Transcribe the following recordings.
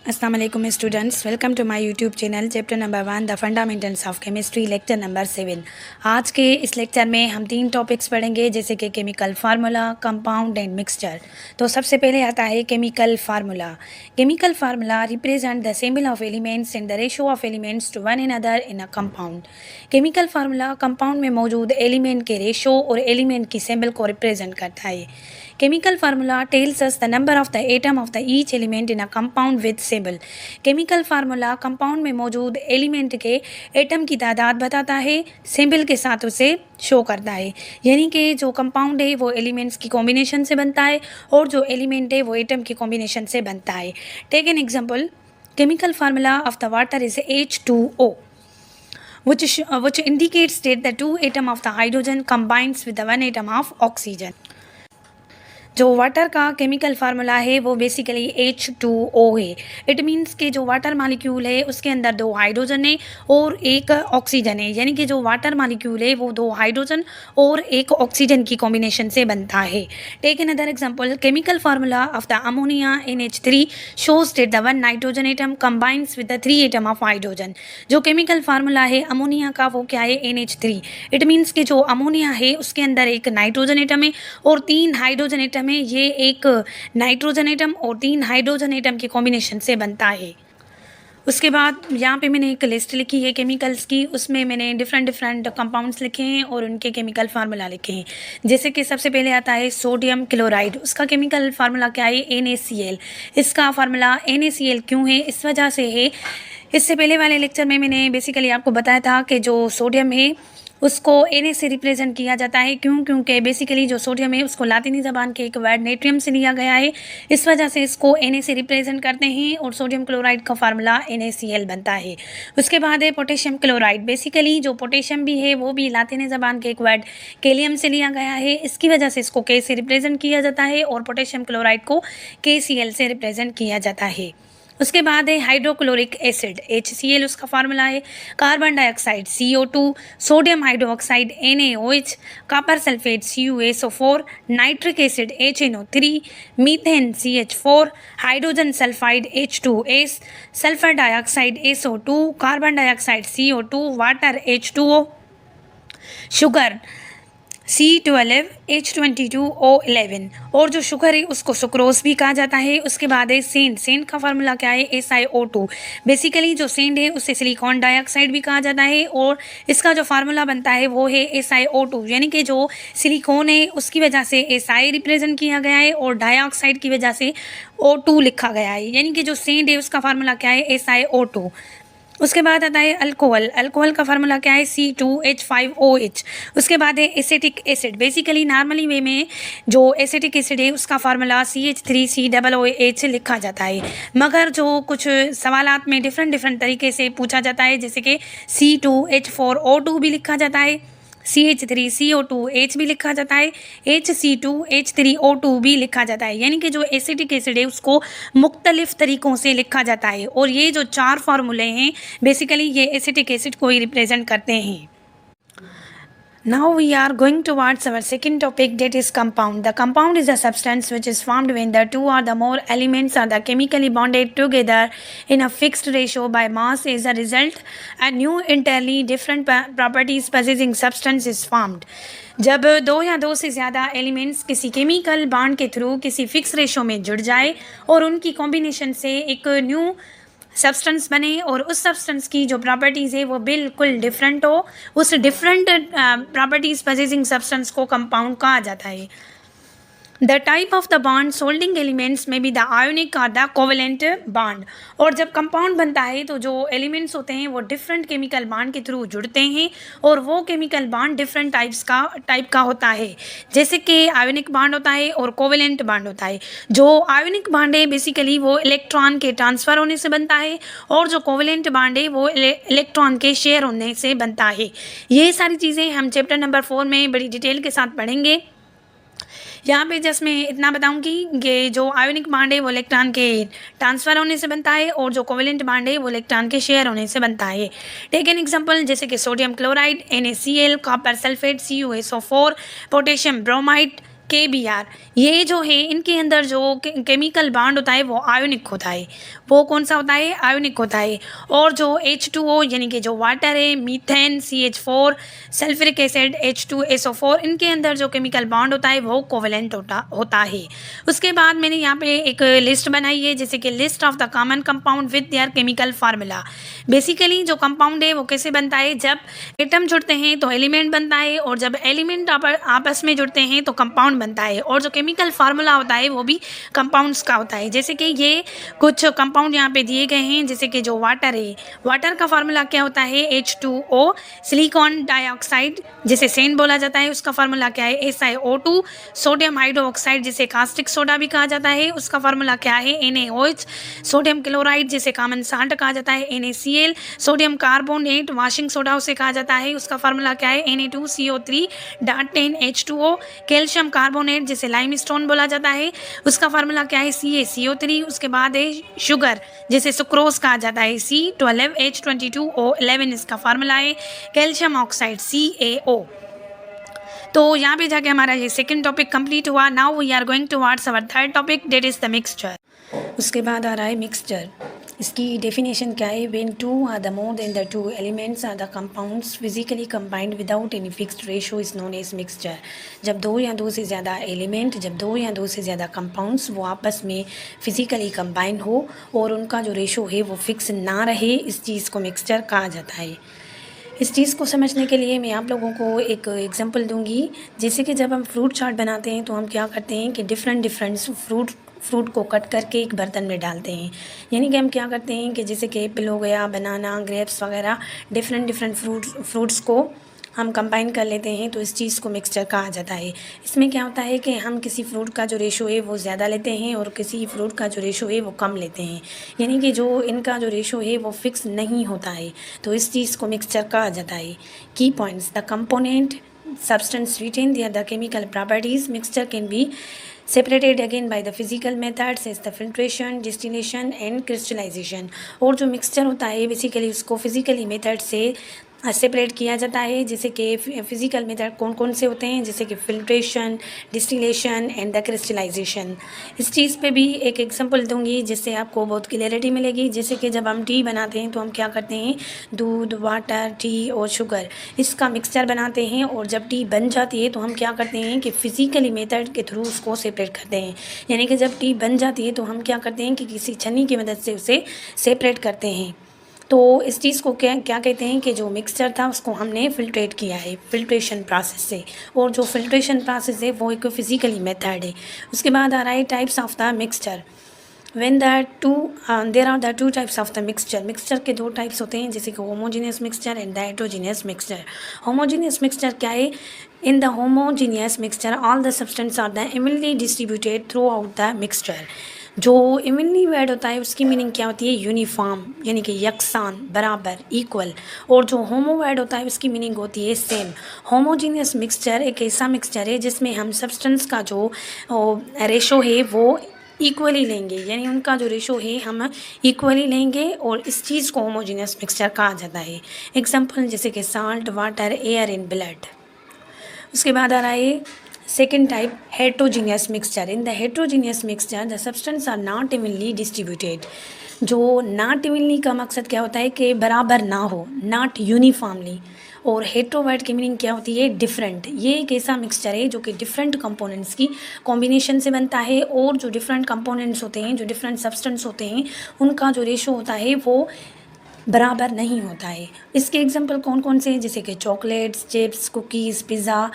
Assalamu alaikum students, welcome to my YouTube channel chapter number 1 the fundamentals of chemistry lecture number 7। आज के इस lecture में हम 3 topics पढ़ेंगे जैसे कि chemical formula, compound and mixture. तो सबसे पहले आता है chemical formula. Chemical formula represent the symbol of elements and the ratio of elements to one another in a compound. Chemical formula compound में मौजूद एलिमेंट के रेशियो और एलिमेंट की सिंबल को रिप्रेजेंट करता है। Chemical formula tells us the number of the atom of the each element in a compound with symbol। Chemical formula compound में मौजूद एलिमेंट के एटम की तादाद बताता है, सिंबल के साथ उसे शो करता है। यानी कि जो कंपाउंड है वो एलिमेंट्स की कॉम्बिनेशन से बनता है और जो एलिमेंट है वो एटम की कॉम्बिनेशन से बनता है। Take an example, chemical formula of the water is H2O which indicates that the two atom of the hydrogen combines with the one atom of oxygen। जो वाटर का केमिकल फार्मूला है वो basically H2O है। It means कि जो water molecule है उसके अंदर 2 हाइड्रोजन है और 1 ऑक्सीजन है। यानी कि जो वाटर मालिक्यूल है वो 2 हाइड्रोजन और 1 ऑक्सीजन की कॉम्बिनेशन से बनता है। Take another example, chemical formula of the ammonia NH3 shows that the 1 nitrogen atom combines with the 3 atom of hydrogen. जो केमिकल फार्मूला है अमोनिया का वो क्या है, NH3। इट मीन्स कि जो अमोनिया है उसके अंदर 1 नाइट्रोजन एटम है और 3 हाइड्रोजन एटम में ये एक नाइट्रोजन एटम और 3 हाइड्रोजन एटम की कॉम्बिनेशन से बनता है। उसके बाद यहाँ पे मैंने एक लिस्ट लिखी है केमिकल्स की, उसमें मैंने डिफरेंट कंपाउंड्स लिखे हैं और उनके केमिकल फार्मूला लिखे हैं। जैसे कि सबसे पहले आता है सोडियम क्लोराइड। उसका केमिकल फार्मूला क्या है, NaCl। इसका फार्मूला NaCl क्यों है, इस वजह से है, इससे पहले वाले लेक्चर में मैंने बेसिकली आपको बताया था कि जो सोडियम है उसको Na से रिप्रेजेंट किया जाता है। क्योंकि बेसिकली जो सोडियम है उसको लातिनी ज़बान के एक वर्ड नेट्रियम से लिया गया है, इस वजह से इसको Na से रिप्रेजेंट करते हैं और सोडियम क्लोराइड का फार्मूला NaCl बनता है। उसके बाद है पोटेशियम क्लोराइड। बेसिकली जो पोटेशियम भी है वो भी लातिनी ज़बान के एक वर्ड कैलियम से लिया गया है, इसकी वजह से इसको K से रिप्रेजेंट किया जाता है और पोटेशियम क्लोराइड को KCl से रिप्रेजेंट किया जाता है। उसके बाद है हाइड्रोक्लोरिक एसिड HCl, उसका फार्मूला है carbon dioxide CO2, sodium hydroxide NaOH, copper sulphate CuSO4, nitric acid HNO3, methane CH4, hydrogen sulphide H2S, sulphur dioxide SO2, carbon dioxide CO2, water H2O, sugar C12 H22O11 और जो sugar है उसको sucrose भी कहा जाता है। उसके बाद है सेंट। सेंट का फार्मूला क्या है, SiO2। बेसिकली जो सेंट है उसे सिलिकॉन डाइऑक्साइड भी कहा जाता है और इसका जो फार्मूला बनता है वो है SiO2। यानी कि जो सिलिकॉन है उसकी वजह से Si रिप्रेजेंट किया गया है और डाइऑक्साइड की वजह से O2 लिखा गया है। यानी कि जो सेंट है उसका फार्मूला क्या है, SiO2। उसके बाद आता है अल्कोहल। अल्कोहल का फार्मूला क्या है, C2H5OH। उसके बाद है एसिटिक एसिड। बेसिकली नॉर्मली वे में जो एसिटिक एसिड है उसका फार्मूला CH3COOH लिखा जाता है, मगर जो कुछ सवालात में डिफरेंट तरीके से पूछा जाता है जैसे कि C2H4O2 भी लिखा जाता है, CH3CO2H भी लिखा जाता है, HC2H3O2 भी लिखा जाता है। यानी कि जो एसिटिक एसिड है उसको मुख्तलिफ तरीक़ों से लिखा जाता है और ये जो 4 फार्मूले हैं बेसिकली ये एसिटिक एसिड को ही रिप्रेजेंट करते हैं। Now we are going towards our second topic, that is compound। The compound is a substance which is formed when the 2 or the more elements are chemically bonded together in a fixed ratio by mass। As a result, a new entirely different properties possessing substance is formed। जब 2 या 2 से ज़्यादा elements किसी chemical bond के through किसी fix ratio में जुड़ जाए और उनकी कॉम्बिनेशन से एक न्यू सब्सटेंस बने और उस सब्सटेंस की जो प्रॉपर्टीज़ है वो बिल्कुल डिफरेंट हो, उस डिफरेंट प्रॉपर्टीज़ पजेसिंग सब्सटेंस को कंपाउंड कहा जाता है। The type of the bond soldering elements में भी द आयोनिक और द कोवेलेंट बॉन्ड। और जब कंपाउंड बनता है तो जो एलिमेंट्स होते हैं वो डिफरेंट केमिकल बॉन्ड के थ्रू जुड़ते हैं और वो केमिकल बॉन्ड डिफरेंट टाइप का होता है। जैसे कि आयोनिक बॉन्ड होता है और कोवेलेंट बॉन्ड होता है। जो आयोनिक बॉन्ड है बेसिकली वो इलेक्ट्रॉन के ट्रांसफ़र होने से बनता है और जो कोवेलेंट बॉन्ड है वो इलेक्ट्रॉन के शेयर होने से बनता है। ये सारी चीज़ें हम चैप्टर नंबर 4 में बड़ी डिटेल के साथ पढ़ेंगे। यहाँ पे जस्ट मैं इतना बताऊंगी कि जो आयोनिक बॉन्ड है वो इलेक्ट्रॉन के ट्रांसफ़र होने से बनता है और जो कोवेलेंट बॉन्ड है वो इलेक्ट्रॉन के शेयर होने से बनता है। टेक एन एग्जांपल, जैसे कि sodium chloride NaCl, copper sulphate CuSO4, potassium bromide KBr, ये जो है इनके अंदर जो केमिकल बॉन्ड होता है वो आयोनिक होता है। वो कौन सा होता है? आयोनिक होता है। और जो H2O यानी कि जो वाटर है, methane CH4, sulphuric acid H2SO4, इनके अंदर जो केमिकल बॉन्ड होता है वो कोवेलेंट होता है। उसके बाद मैंने यहाँ पे एक लिस्ट बनाई है, जैसे कि list of the common compound with their chemical formula. Basically जो कंपाउंड है वो कैसे बनता है? जब एटम जुड़ते हैं तो एलिमेंट बनता है, और जब एलिमेंट आपस में जुड़ते हैं तो कंपाउंड बनता है। और जो केमिकल फार्मूला होता है वो भी कंपाउंड्स का होता है। जैसे कि ये कुछ कंपाउंड यहाँ पे दिए गए हैं, जैसे कि जो वाटर है, वाटर का फार्मूला क्या होता है? H2O, सिलिकॉन डाइऑक्साइड जिसे सेन बोला जाता है उसका फार्मूला क्या है? SiO2, सोडियम हाइड्रोक्साइड जिसे कास्टिक सोडा भी कहा जाता है उसका फार्मूला क्या है? NaOH, सोडियम क्लोराइड जिसे कॉमन साल्ट कहा जाता है NaCl, sodium carbonate washing soda उसे कहा जाता है उसका फार्मूला क्या है? Na2CO3 .10 H2O, कैल्शियम कार्बोनेट जिसे लाइमस्टोन बोला जाता है उसका फार्मूला क्या है? CaCO3। उसके बाद है शुगर जिसे सुक्रोज कहा जाता है C12H22O11 इसका फार्मूला है। Calcium oxide CaO। तो यहाँ पे जाके हमारा ये सेकंड टॉपिक कंप्लीट हुआ। Now we are going towards our third topic, that is the mixture. उसके बाद आ रहा है मिक्सचर। इसकी डेफिनेशन क्या है? When two or the more than the two elements are the compounds physically combined without any fixed ratio is known as mixture. जब दो या दो से ज़्यादा एलिमेंट, जब दो या दो से ज़्यादा कंपाउंड्स वो आपस में फिजिकली कंबाइन हो और उनका जो रेशो है वो फिक्स ना रहे, इस चीज़ को मिक्सचर कहा जाता है। इस चीज़ को समझने के लिए मैं आप लोगों को एक एग्जांपल दूंगी। जैसे कि जब हम फ्रूट चाट बनाते हैं तो हम क्या करते हैं कि डिफरेंट फ्रूट को कट करके एक बर्तन में डालते हैं। यानी कि हम क्या करते हैं कि जैसे कि एप्पल हो गया, बनाना, ग्रेप्स वगैरह, डिफरेंट फ्रूट्स को हम कंबाइन कर लेते हैं, तो इस चीज़ को मिक्सचर कहा जाता है। इसमें क्या होता है कि हम किसी फ्रूट का जो रेशो है वो ज़्यादा लेते हैं और किसी फ्रूट का जो रेशो है वो कम लेते हैं, यानी कि जो इनका जो रेशो है वो फिक्स नहीं होता है, तो इस चीज़ को मिक्सचर कहा जाता है। की points: the component substance retain the other chemical properties. Mixture can be separated again by the physical methods as the filtration, distillation and crystallization। और जो मिक्सचर होता है बेसिकली उसको फिजिकली मेथड से सेपरेट किया जाता है। जैसे कि फिजिकल मेथड कौन कौन से होते हैं? जैसे कि filtration, distillation and the crystallisation. इस चीज़ पे भी एक एग्जांपल दूंगी जिससे आपको बहुत क्लियरिटी मिलेगी। जैसे कि जब हम टी बनाते हैं तो हम क्या करते हैं? दूध, वाटर, टी और शुगर इसका मिक्सचर बनाते हैं, और जब टी बन जाती है तो हम क्या करते हैं कि फिजिकली मेथड के थ्रू उसको सेपरेट करते हैं। यानी कि जब टी बन जाती है तो हम क्या करते हैं कि किसी छन्नी की मदद से उसे सेपरेट करते हैं। तो इस चीज़ को क्या कहते हैं कि जो मिक्सचर था उसको हमने फिल्ट्रेट किया है फिल्ट्रेशन प्रोसेस से, और जो फिल्ट्रेशन प्रोसेस है वो एक फिजिकली मेथड है। उसके बाद आ रहा है types of the mixture. when the two there are the two types of the mixture के दो टाइप्स होते हैं, जैसे कि homogeneous mixture and the heterogeneous mixture. Homogeneous mixture क्या है? In the homogeneous mixture all the substance are the evenly distributed throughout the mixture. जो evenly word होता है उसकी मीनिंग क्या होती है? यूनिफॉर्म, यानी कि यकसान, बराबर, इक्वल। और जो होमो वर्ड होता है उसकी मीनिंग होती है सेम। होमोजीनियस मिक्सचर एक ऐसा मिक्सचर है जिसमें हम सब्सटेंस का जो रेशो है वो इक्वली लेंगे, यानी उनका जो रेशो है हम इक्वली लेंगे, और इस चीज़ को होमोजीनियस मिक्सचर कहा जाता है। एग्जांपल जैसे कि salt, water, air and blood. उसके बाद आ रहा है second type, heterogeneous mixture. In the heterogeneous mixture the substance are not evenly distributed. जो नॉट इवनली का मकसद क्या होता है? कि बराबर ना हो, नॉट यूनिफॉर्मली। और हेट्रो वर्ड की मीनिंग क्या होती है? डिफरेंट। ये एक ऐसा मिक्सचर है जो कि डिफरेंट कंपोनेंट्स की कॉम्बिनेशन से बनता है, और जो डिफरेंट कंपोनेंट्स होते हैं, जो डिफरेंट सब्सटेंस होते हैं, उनका जो रेशो होता है वो बराबर नहीं होता है। इसके एग्जांपल कौन कौन से हैं? जैसे कि chocolates, chips, cookies, pizza,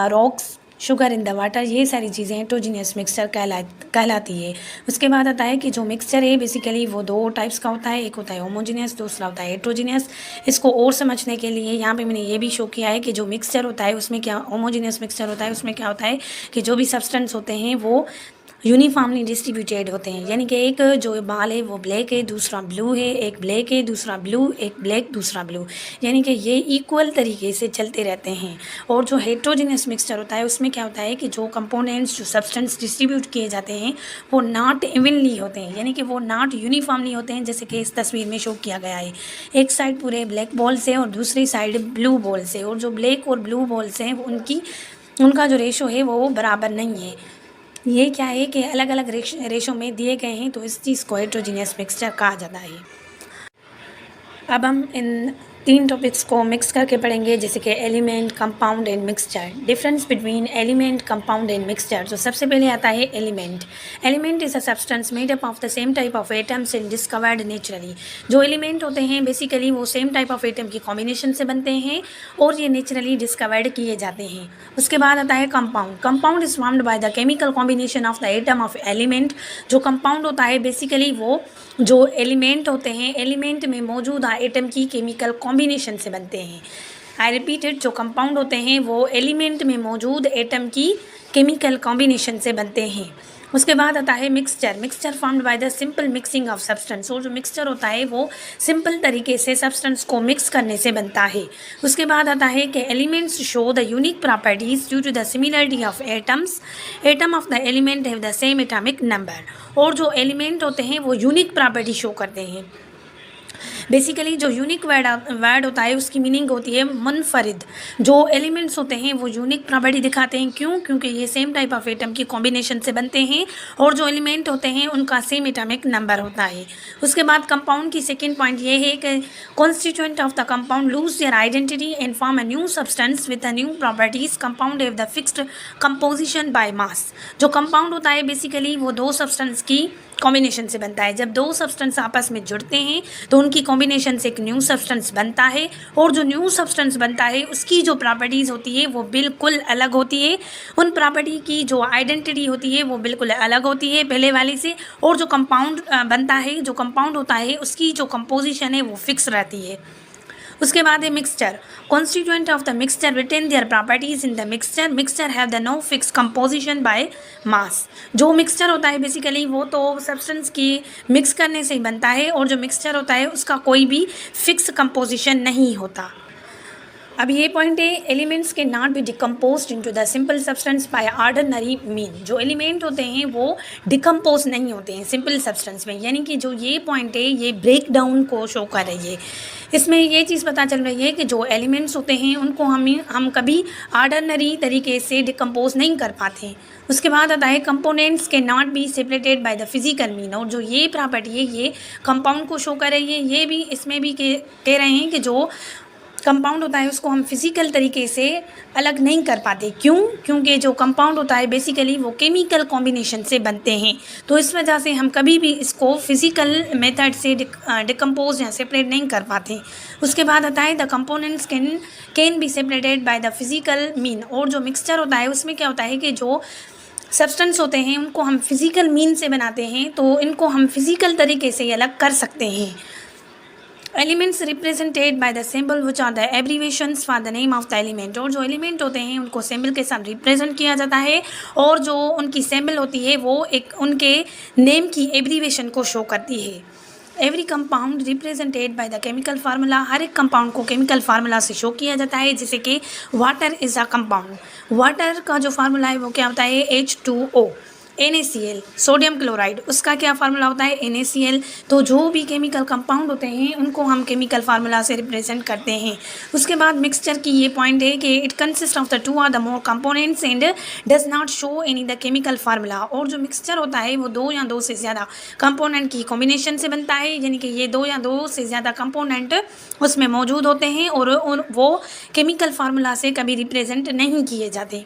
rocks, sugar in the water, ये सारी चीज़ें हेटेरोजीनियस मिक्सचर कहलाती है। उसके बाद आता है कि जो मिक्सचर है बेसिकली वो दो टाइप्स का होता है, एक होता है होमोजीनियस, दूसरा होता है हेटेरोजीनियस। इसको और समझने के लिए यहाँ पे मैंने ये भी शो किया है कि जो मिक्सचर होता है उसमें क्या, होमोजीनियस मिक्सचर होता है उसमें क्या होता है कि जो भी सब्सटेंस होते हैं वो यूनिफॉर्मली डिस्ट्रीब्यूटेड होते हैं। यानी कि एक जो बाल है वो ब्लैक है, दूसरा ब्लू है, एक ब्लैक है, दूसरा ब्लू, एक ब्लैक, दूसरा ब्लू, यानी कि ये इक्वल तरीके से चलते रहते हैं। और जो हेटेरोजीनियस मिक्सचर होता है उसमें क्या होता है कि जो कंपोनेंट्स, जो सब्सटेंस डिस्ट्रीब्यूट किए जाते हैं वो नॉट इवनली होते हैं, यानी कि वो नॉट यूनिफॉर्मली होते हैं। जैसे कि इस तस्वीर में शो किया गया है, एक साइड पूरे ब्लैक बॉल्स है और दूसरी साइड ब्लू बॉल्स है, और जो ब्लैक और ब्लू बॉल्स हैं उनकी उनका जो रेशो है वो बराबर नहीं है। ये क्या है कि अलग अलग रेशो में दिए गए हैं, तो इस चीज़ को हेट्रोजीनियस मिक्सचर कहा जाता है। अब हम इन 3 टॉपिक्स को मिक्स करके पढ़ेंगे, जैसे कि element, compound and mixture. Difference between element, compound and mixture. तो सबसे पहले आता है element. Element is a substance made up of the same type of atoms and discovered naturally. जो एलिमेंट होते हैं बेसिकली वो सेम टाइप ऑफ एटम की कॉम्बिनेशन से बनते हैं और ये नेचुरली डिस्कवर्ड किए जाते हैं। उसके बाद आता है compound. Compound is formed by the chemical combination of the atom of element. जो कंपाउंड होता है बेसिकली वो जो एलिमेंट होते हैं, एलिमेंट में मौजूद एटम की केमिकल कॉम्बिनेशन से बनते हैं। आई रिपीटेड, जो कंपाउंड होते हैं वो एलिमेंट में मौजूद एटम की केमिकल कॉम्बिनेशन से बनते हैं। उसके बाद आता है mixture. Mixture formed by the simple mixing of substance. और जो मिक्सचर होता है वो सिंपल तरीके से सब्सटेंस को मिक्स करने से बनता है। उसके बाद आता है कि elements show the unique properties due to the similarity of atoms. Atom of the element have the same atomic number. और जो एलिमेंट होते हैं वो यूनिक प्रॉपर्टी शो करते हैं। बेसिकली जो यूनिक वर्ड होता है उसकी मीनिंग होती है मुनफरिद। जो एलिमेंट्स होते हैं वो यूनिक प्रॉपर्टी दिखाते हैं। क्यों? क्योंकि ये सेम टाइप ऑफ एटम की कॉम्बिनेशन से बनते हैं और जो एलिमेंट होते हैं उनका सेम एटॉमिक नंबर होता है। उसके बाद कंपाउंड की सेकेंड पॉइंट ये है कि constituent of the compound lose their identity and form a new substance with a new properties. Compound have the fixed composition by mass. जो कंपाउंड होता है बेसिकली वो दो सब्सटेंस की कॉम्बिनेशन से बनता है। जब दो सब्सटेंस आपस में जुड़ते हैं तो उनकी कॉम्बिनेशन से एक न्यू सब्सटेंस बनता है और जो न्यू सब्सटेंस बनता है उसकी जो प्रॉपर्टीज़ होती है वो बिल्कुल अलग होती है। उन प्रॉपर्टी की जो आइडेंटिटी होती है वो बिल्कुल अलग होती है पहले वाले से। और जो कंपाउंड बनता है, जो कंपाउंड होता है उसकी जो कंपोजिशन है वो फिक्स रहती है। उसके बाद है mixture. Constituent of the mixture retain their properties in the mixture. Mixture have the no fix composition by mass. जो मिक्सचर होता है बेसिकली वो तो सब्सटेंस की मिक्स करने से ही बनता है और जो मिक्सचर होता है उसका कोई भी फिक्स कंपोजिशन नहीं होता। अब ये पॉइंट है, एलिमेंट्स के not be decompose into the simple substance by ordinary mean. जो एलिमेंट होते हैं वो डिकम्पोज नहीं होते हैं सिंपल सब्सटेंस में, यानी कि जो ये पॉइंट है ये ब्रेक डाउन को शो कर रही है। इसमें ये चीज़ पता चल रही है कि जो एलिमेंट्स होते हैं उनको हम कभी ऑर्डिनरी तरीके से डिकम्पोज नहीं कर पाते। उसके बाद आता है कंपोनेंट्स के not be separated by the physical mean. और जो ये प्रॉपर्टी है ये कंपाउंड को शो कर रही है। ये भी इसमें भी कह रहे हैं कि जो कंपाउंड होता है उसको हम फिज़िकल तरीके से अलग नहीं कर पाते। क्यों? क्योंकि जो कंपाउंड होता है बेसिकली वो केमिकल कॉम्बिनेशन से बनते हैं, तो इस वजह से हम कभी भी इसको फिज़िकल मेथड से डिकम्पोज या सेपरेट नहीं कर पाते। उसके बाद आता है the components can be separated by the physical mean. और जो मिक्सचर होता है उसमें क्या होता है कि जो सब्सटेंस होते हैं उनको हम फिज़िकल मीन से बनाते हैं, तो इनको हम फिज़िकल तरीके से अलग कर सकते हैं। Elements represented by the symbol which are the abbreviations for the name of the element. और जो एलिमेंट होते हैं उनको सिंबल के साथ रिप्रेजेंट किया जाता है और जो उनकी सिंबल होती है वो एक उनके नेम की एब्रीवेशन को शो करती है। Every compound represented by the chemical formula. हर एक कंपाउंड को केमिकल फार्मूला से शो किया जाता है, जैसे कि water is a compound. Water का जो फार्मूला है वो क्या होता है? H2O। NaCl सोडियम क्लोराइड, उसका क्या फार्मूला होता है? NaCl। तो जो भी केमिकल कंपाउंड होते हैं उनको हम केमिकल फार्मूला से रिप्रेजेंट करते हैं। उसके बाद मिक्सचर की ये पॉइंट है कि इट कंसिस्ट ऑफ द 2 और the more components and does not show any the chemical formula. और जो मिक्सचर होता है वो 2 या 2 से ज़्यादा कंपोनेंट की कॉम्बिनेशन से बनता है, यानी कि ये 2 या 2 से ज़्यादा कंपोनेंट उसमें मौजूद होते हैं और वो केमिकल फार्मूला से कभी रिप्रेजेंट नहीं किए जाते।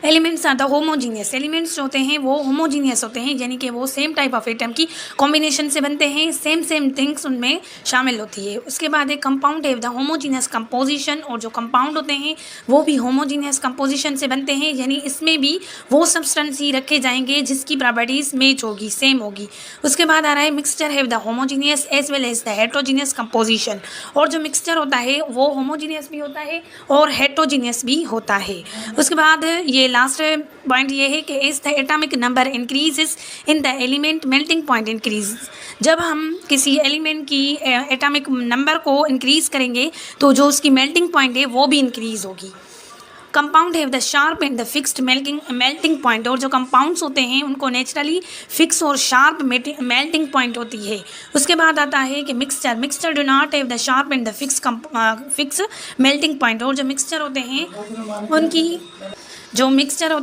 Elements are the homogeneous. Elements होते हैं वो होमोजीनियस होते हैं, यानी कि वो सेम टाइप ऑफ एटम की कॉम्बिनेशन से बनते हैं, सेम थिंग्स उनमें शामिल होती है। उसके बाद एक कंपाउंड है द होमोजीनियस कंपोजिशन। और जो कंपाउंड होते हैं वो भी होमोजीनियस कंपोजिशन से बनते हैं, यानी इसमें भी वो सब्सटेंस ही रखे जाएंगे जिसकी प्रॉपर्टीज मैच होगी, सेम होगी। उसके बाद आ रहा है मिक्सचर है the homogeneous as well as the heterogeneous composition. और जो मिक्सचर होता है वो होमोजीनियस भी होता है और हेट्रोजीनियस भी होता है। उसके बाद ये लास्ट पॉइंट ये है कि इस the atomic number increases in the element melting point increase. जब हम किसी एलिमेंट की एटॉमिक नंबर को इंक्रीज़ करेंगे तो जो उसकी मेल्टिंग पॉइंट है वो भी इंक्रीज़ होगी। Compound have the sharp and the fixed melting point, और जो कंपाउंड्स होते हैं उनको नेचुरली फिक्स और शार्प मेल्टिंग पॉइंट होती है। उसके बाद आता है कि mixture do not have the sharp and the fix melting point, और जो मिक्सचर होते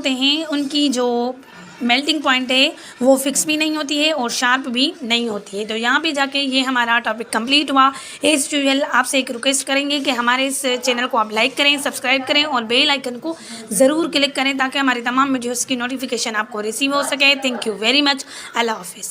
हैं उनकी जो मेल्टिंग पॉइंट है वो फिक्स भी नहीं होती है और शार्प भी नहीं होती है। तो यहाँ पे जाके ये हमारा टॉपिक कंप्लीट हुआ। एज यूजुअल आपसे एक रिक्वेस्ट करेंगे कि हमारे इस चैनल को आप लाइक करें, सब्सक्राइब करें और बेल आइकन को ज़रूर क्लिक करें ताकि हमारे तमाम वीडियोज़ की नोटिफिकेशन आपको रिसीव हो सके। Thank you very much. अल्लाह हाफिज़।